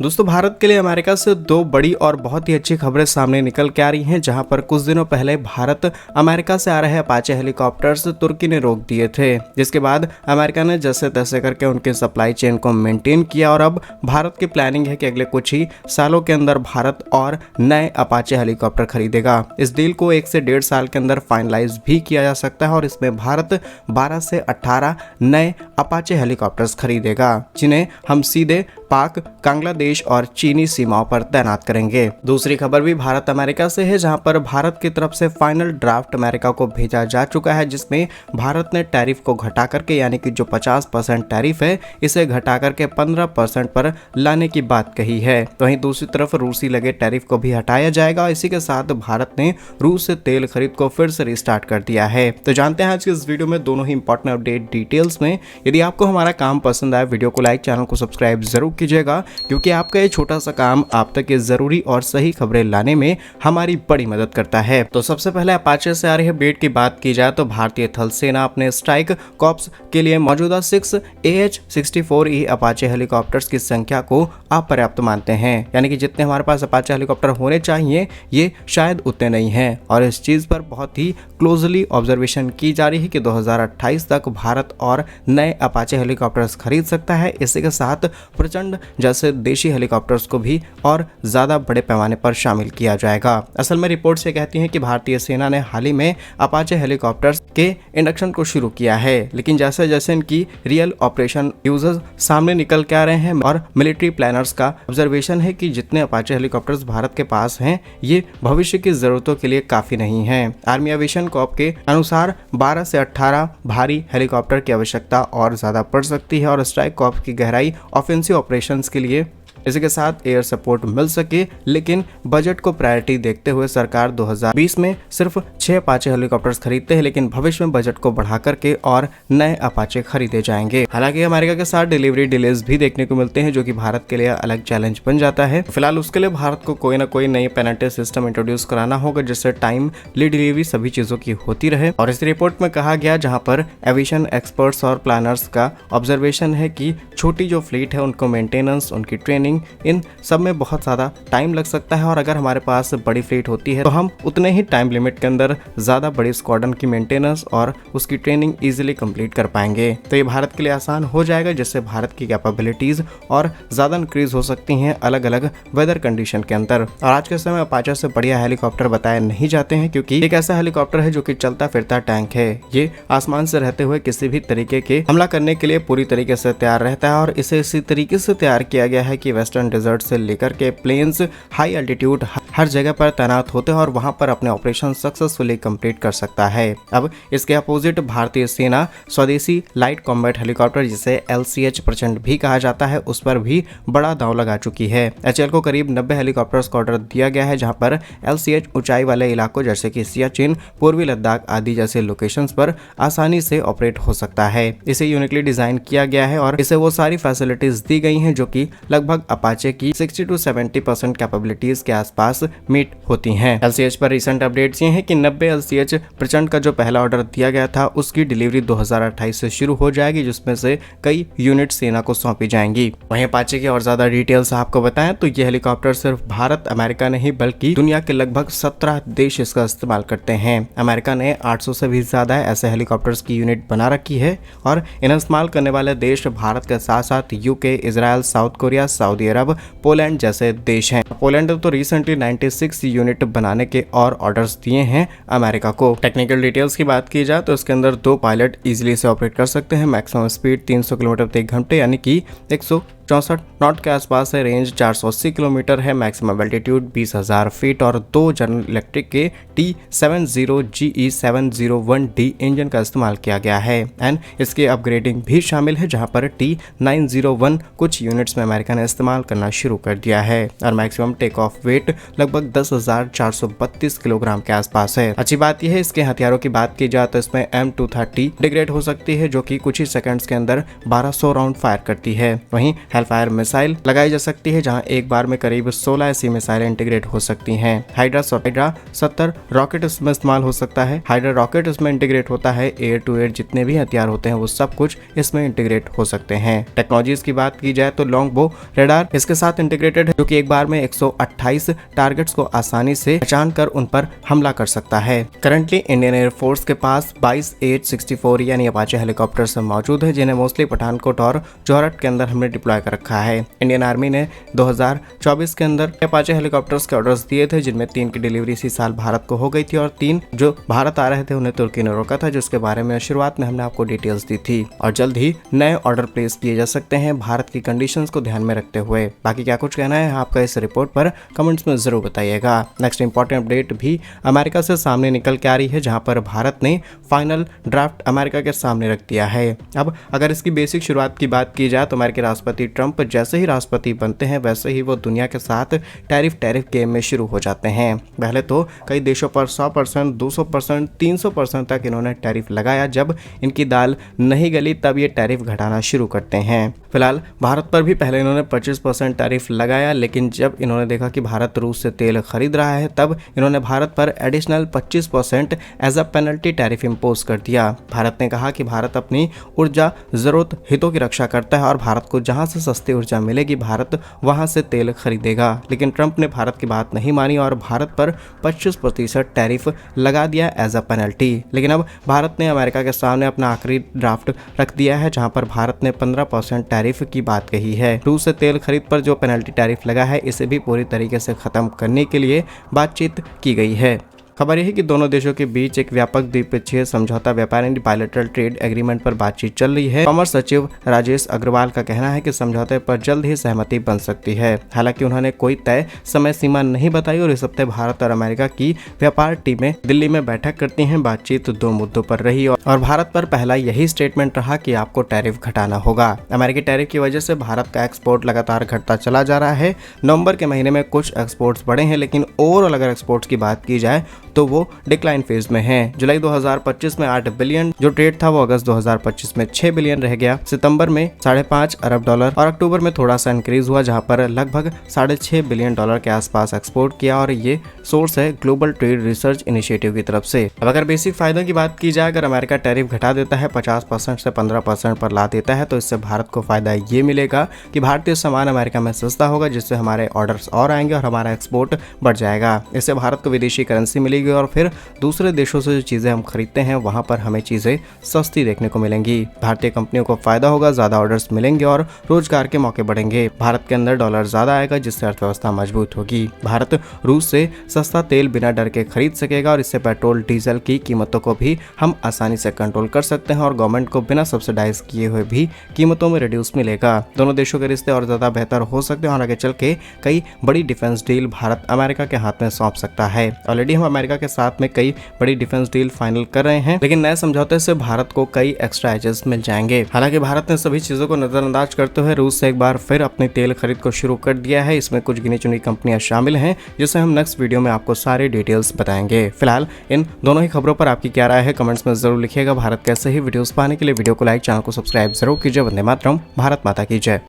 दोस्तों भारत के लिए अमेरिका से दो बड़ी और बहुत ही अच्छी खबरें सामने निकल के आ रही हैं, जहां पर कुछ दिनों पहले भारत अमेरिका से आ रहे अपाचे हेलीकॉप्टर्स तुर्की ने रोक दिए थे, जिसके बाद अमेरिका ने जैसे तैसे करके उनके सप्लाई चेन को मेंटेन किया और अब भारत की प्लानिंग है कि अगले कुछ ही सालों के अंदर भारत और नए अपाचे हेलीकॉप्टर खरीदेगा। इस डील को 1 से 1.5 साल के अंदर फाइनलाइज भी किया जा सकता है और इसमें भारत 12 से 18 नए अपाचे हेलीकॉप्टर्स खरीदेगा, जिन्हें हम सीधे पाक, बांग्लादेश और चीनी सीमाओं पर तैनात करेंगे। दूसरी खबर भी भारत अमेरिका से है, जहां पर भारत की तरफ से फाइनल ड्राफ्ट अमेरिका को भेजा जा चुका है, जिसमें भारत ने टैरिफ को घटा करके यानी कि जो 50% टैरिफ है इसे घटा करके 15% पर लाने की बात कही है। वहीं दूसरी तरफ रूसी लगे टैरिफ को भी हटाया जाएगा। इसी के साथ भारत ने रूस से तेल खरीद को फिर से रिस्टार्ट कर दिया है। तो जानते हैं आज के इस वीडियो में दोनों ही इंपॉर्टेंट अपडेट डिटेल्स में। यदि आपको हमारा काम पसंद आए, वीडियो को लाइक, चैनल को सब्सक्राइब जरूर कीजिएगा, क्योंकि आपका ये छोटा सा काम आप तक ये जरूरी और सही खबरें लाने में हमारी बड़ी मदद करता है। तो सबसे पहले अपाचे से आ रही अपडेट की बात की जाए तो भारतीय थल सेना अपने स्ट्राइक कॉर्प्स के लिए मौजूदा 6 AH-64E अपाचे हेलीकॉप्टर्स की संख्या को अपर्याप्त मानते हैं, यानी कि जितने हमारे पास अपाचे हेलीकॉप्टर होने चाहिए ये शायद उतने नहीं हैं। और इस चीज पर बहुत ही क्लोजली ऑब्जर्वेशन की जा रही है कि 2028 तक भारत और नए अपाचे हेलीकॉप्टर्स खरीद सकता है। इसी के साथ प्रचंड जैसे देशी हेलीकॉप्टर्स को भी और ज्यादा बड़े पैमाने पर शामिल किया जाएगा। असल में रिपोर्ट से कहती हैं कि भारतीय सेना ने हाल ही में अपाचे हेलीकॉप्टर्स के इंडक्शन को शुरू किया है, लेकिन जैसे जैसे इनकी रियल ऑपरेशन यूजर्स सामने निकल के आ रहे हैं और मिलिट्री प्लानर्स का ऑब्जर्वेशन है कि जितने अपाचे हेलीकॉप्टर्स भारत के पास हैं ये भविष्य की जरूरतों के लिए काफी नहीं है। आर्मी एविएशन कॉर्प के अनुसार 12 से 18 भारी हेलीकॉप्टर की आवश्यकता और ज्यादा पड़ सकती है और स्ट्राइक कॉर्प की गहराई ऑफेंसिव ऑपरेशंस के लिए इसी के साथ एयर सपोर्ट मिल सके, लेकिन बजट को प्रायोरिटी देखते हुए सरकार 2020 में सिर्फ 6 अपाचे हेलीकॉप्टर्स खरीदते हैं, लेकिन भविष्य में बजट को बढ़ा करके और नए अपाचे खरीदे जाएंगे। हालांकि अमेरिका के साथ डिलीवरी डिलेज भी देखने को मिलते हैं, जो कि भारत के लिए अलग चैलेंज बन जाता है। फिलहाल उसके लिए भारत को कोई ना कोई नई पेनल्टी सिस्टम इंट्रोड्यूस कराना होगा, जिससे टाइमली डिलीवरी सभी चीजों की होती रहे। और इस रिपोर्ट में कहा गया, जहाँ पर एविएशन एक्सपर्ट्स और प्लानर्स का ऑब्जर्वेशन है कि छोटी जो फ्लीट है उनको मेंटेनेंस, उनकी ट्रेनिंग, इन सब में बहुत ज्यादा टाइम लग सकता है। और अगर हमारे पास बड़ी फ्लीट होती है तो हम उतने ही टाइम लिमिट के अंदर ज्यादा बड़ी स्क्वाड्रन की मेंटेनेंस और उसकी ट्रेनिंग इजीली कंप्लीट कर पाएंगे। तो ये भारत के लिए आसान हो जाएगा, जिससे भारत की कैपेबिलिटीज और ज्यादा इंक्रीज हो सकती हैं अलग अलग वेदर कंडीशन के अंदर। और आज के समय अपाचे से बढ़िया हेलीकॉप्टर बताए नहीं जाते हैं, क्योंकि एक ऐसा हेलीकॉप्टर है जो कि चलता फिरता टैंक है। ये आसमान से रहते हुए किसी भी तरीके के हमला करने के लिए पूरी तरीके से तैयार रहता है और इसे इसी तरीके से तैयार किया गया है कि वेस्टर्न डेजर्ट से लेकर के प्लेन्स, हाई एल्टीट्यूड हर जगह पर तैनात होते हैं और वहां पर अपने ऑपरेशन सक्सेसफुली कंप्लीट कर सकता है। अब इसके अपोजिट भारतीय सेना स्वदेशी लाइट कॉम्बैट हेलीकॉप्टर, जिसे LCH प्रचंड भी कहा जाता है, उस पर भी बड़ा दांव लगा चुकी है। HAL को करीब 90 हेलीकॉप्टर्स का ऑर्डर दिया गया है, जहां पर LCH ऊंचाई वाले इलाकों जैसे कि सियाचिन, पूर्वी लद्दाख आदि जैसे लोकेशंस पर आसानी से ऑपरेट हो सकता है। इसे यूनिकली डिजाइन किया गया है और इसे वो सारी फैसिलिटीज दी गई हैं जो कि लगभग अपाचे की 60 to 70% कैपेबिलिटीज के आसपास मीट होती हैं। LCH पर रिसेंट अपडेट्स ये हैं कि 90 LCH प्रचंड का जो पहला ऑर्डर दिया गया था उसकी डिलीवरी 2028 से शुरू हो जाएगी, जिसमें से कई यूनिट सेना को सौंपी जाएंगी। वहीं अपाचे की और ज्यादा डिटेल्स आपको बताएं तो ये हेलीकॉप्टर सिर्फ भारत, अमेरिका नहीं बल्कि दुनिया के लगभग 17 देश इसका इस्तेमाल करते हैं। अमेरिका ने 800 से भी ज्यादा ऐसे हेलीकॉप्टर्स की यूनिट बना रखी है और इन्हें इस्तेमाल करने वाले देश भारत के साथ साथ UK, Israel, South Korea, Saudi Arab, Poland जैसे देश हैं। पोलैंड तो रिसेंटली 96 यूनिट बनाने के और ऑर्डर्स दिए हैं अमेरिका को। टेक्निकल डिटेल्स की बात की जाए तो इसके अंदर 2 पायलट इजीली से ऑपरेट कर सकते हैं। मैक्सिमम स्पीड 300 किलोमीटर प्रति घंटे यानी कि 164 नॉट के आसपास है। रेंज 480 किलोमीटर है। मैक्सिमम एल्टीट्यूड 20,000 फीट और 2 जनरल इलेक्ट्रिक के T70GE701D इंजन का इस्तेमाल किया गया है। एंड इसकी अपग्रेडिंग भी शामिल है, जहां पर T901 कुछ यूनिट्स में अमेरिका ने इस्तेमाल करना शुरू कर दिया है और मैक्सिमम टेक ऑफ वेट लगभग 10,432 किलोग्राम के आसपास है। अच्छी बात यह है, इसके हथियारों की बात की जाए तो इसमें M230 इंटीग्रेट हो सकती है, जो कि कुछ ही सेकंड्स के अंदर 1200 राउंड फायर करती है। वहीं हेलफायर मिसाइल लगाई जा सकती है, जहां एक बार में करीब 16 ऐसी मिसाइल इंटीग्रेट हो सकती हैं। हाइड्रा 70 रॉकेट इसमें इस्तेमाल हो सकता है। हाइड्रा रॉकेट इसमें इंटीग्रेट होता है। एयर टू एयर जितने भी हथियार होते हैं वो सब कुछ इसमें इंटीग्रेट हो सकते हैं। टेक्नोलॉजीज की बात की जाए तो लॉन्ग बो रेडार इसके साथ इंटीग्रेटेड है, जो कि एक बार में 128 टारगेट्स को आसानी से पहचान कर उन पर हमला कर सकता है। करंटली इंडियन एयरफोर्स के पास 22 H-64 यानी अपाचे हेलीकॉप्टर्स मौजूद है, जिन्हें मोस्टली पठानकोट और जोरहट के अंदर हमने डिप्लॉय कर रखा है। इंडियन आर्मी ने 2024 के अंदर अपाचे हेलीकॉप्टर्स के ऑर्डर्स दिए थे, जिनमें 3 की डिलीवरी इसी साल भारत को हो गई थी और 3 जो भारत आ रहे थे उन्हें तुर्की ने रोका था, जिसके बारे में शुरुआत में हमने आपको डिटेल्स दी थी। और जल्द ही नए ऑर्डर प्लेस किए जा सकते हैं भारत की कंडीशंस को ध्यान में रखते हुए। बाकी क्या कुछ कहना है आपका इस रिपोर्ट पर कमेंट्स में जरूर बताइएगा। नेक्स्ट इंपॉर्टेंट अपडेट भी अमेरिका से सामने निकल के आ रही है, जहां पर भारत ने फाइनल ड्राफ्ट अमेरिका के सामने रख दिया है। अब अगर इसकी बेसिक शुरुआत की बात की जाए तो अमेरिकी राष्ट्रपति ट्रंप जैसे ही राष्ट्रपति बनते हैं वैसे ही वो दुनिया के साथ टैरिफ गेम में शुरू हो जाते हैं। पहले तो कई देशों पर 100%, 200%, 300% तक इन्होंने टैरिफ लगाया। जब इनकी दाल नहीं गली तब ये टैरिफ घटाना शुरू करते हैं। फिलहाल भारत पर भी पहले इन्होंने 25% टैरिफ लगाया, लेकिन जब इन्होंने देखा कि भारत रूस से तेल खरीद रहा है तब इन्होंने भारत पर additional 25% as a penalty tariff impose कर दिया। भारत ने कहा कि भारत अपनी ऊर्जा जरूरत हितों की रक्षा करता है और भारत को जहां से सस्ती ऊर्जा मिलेगी भारत वहां से तेल खरीदेगा। लेकिन ट्रंप ने भारत की बात नहीं मानी और भारत पर 25% टैरिफ लगा दिया एज अ पेनल्टी। लेकिन अब भारत ने अमेरिका के सामने अपना आखिरी ड्राफ्ट रख दिया है, जहां पर भारत ने 15% टैरिफ की बात कही है। रूस से तेल खरीद पर जो पेनल्टी टैरिफ लगा है इसे भी पूरी तरीके से खत्म करने के लिए बातचीत की गई है। खबर यह है कि दोनों देशों के बीच एक व्यापक द्विपक्षीय समझौता व्यापार बायलैटरल ट्रेड एग्रीमेंट पर बातचीत चल रही है। कॉमर्स सचिव राजेश अग्रवाल का कहना है कि समझौते पर जल्द ही सहमति बन सकती है। हालांकि उन्होंने कोई तय समय सीमा नहीं बताई और इस हफ्ते भारत और अमेरिका की व्यापार टीमें दिल्ली में बैठक करती हैं। बातचीत 2 मुद्दों पर रही और भारत पर पहला यही स्टेटमेंट रहा कि आपको टैरिफ घटाना होगा। अमेरिकी टैरिफ की वजह से भारत का एक्सपोर्ट लगातार घटता चला जा रहा है। नवंबर के महीने में कुछ एक्सपोर्ट्स बढ़े हैं, लेकिन ओवरऑल अगर एक्सपोर्ट्स की बात की जाए तो वो डिक्लाइन फेज में है। जुलाई 2025 में 8 बिलियन जो ट्रेड था वो अगस्त 2025 में 6 बिलियन रह गया। सितंबर में $5.5 अरब और अक्टूबर में थोड़ा सा इंक्रीज हुआ, जहां पर लगभग $6.5 बिलियन के आसपास एक्सपोर्ट किया और ये सोर्स है ग्लोबल ट्रेड रिसर्च इनिशिएटिव की तरफ से। अब अगर बेसिक फायदों की बात की जाए, अगर अमेरिका टैरिफ घटा देता है 50% से 15% पर ला देता है तो इससे भारत को फायदा ये मिलेगा कि भारतीय सामान अमेरिका में सस्ता होगा, जिससे हमारे ऑर्डर्स और आएंगे और हमारा एक्सपोर्ट बढ़ जाएगा। इससे भारत को विदेशी करेंसी मिलेगी और फिर दूसरे देशों से जो चीजें हम खरीदते हैं वहां पर हमें चीजें सस्ती देखने को मिलेंगी। भारतीय कंपनियों को फायदा होगा, ज्यादा ऑर्डर्स मिलेंगे और रोजगार के मौके बढ़ेंगे। भारत के अंदर डॉलर ज्यादा आएगा, जिससे अर्थव्यवस्था मजबूत होगी। भारत रूस से सस्ता तेल बिना डर के खरीद सकेगा और इससे पेट्रोल डीजल की कीमतों को भी हम आसानी से कंट्रोल कर सकते हैं और गवर्नमेंट को बिना सब्सिडाइज किए हुए भी कीमतों में रिड्यूस मिलेगा। दोनों देशों के रिश्ते और ज्यादा बेहतर हो सकते हैं और आगे चल के कई बड़ी डिफेंस डील भारत अमेरिका के हाथ में सौंप सकता है। ऑलरेडी हम अमेरिका के साथ में कई बड़ी डिफेंस डील फाइनल कर रहे हैं, लेकिन नए समझौते से भारत को कई एक्स्ट्रा एजेस मिल जाएंगे। हालांकि भारत ने सभी चीजों को नजरअंदाज करते हुए रूस से एक बार फिर अपनी तेल खरीद को शुरू कर दिया है। इसमें कुछ गिनी चुनी कंपनियां शामिल हैं, जिसे हम नेक्स्ट वीडियो में आपको सारी डिटेल्स बताएंगे। फिलहाल इन दोनों ही खबरों पर आपकी क्या राय है कमेंट्स में जरूर लिखिएगा। भारत कैसे ही वीडियोस पाने के लिए वीडियो को लाइक, चैनल को सब्सक्राइब जरूर कीजिए। वंदे मातरम, भारत माता की जय।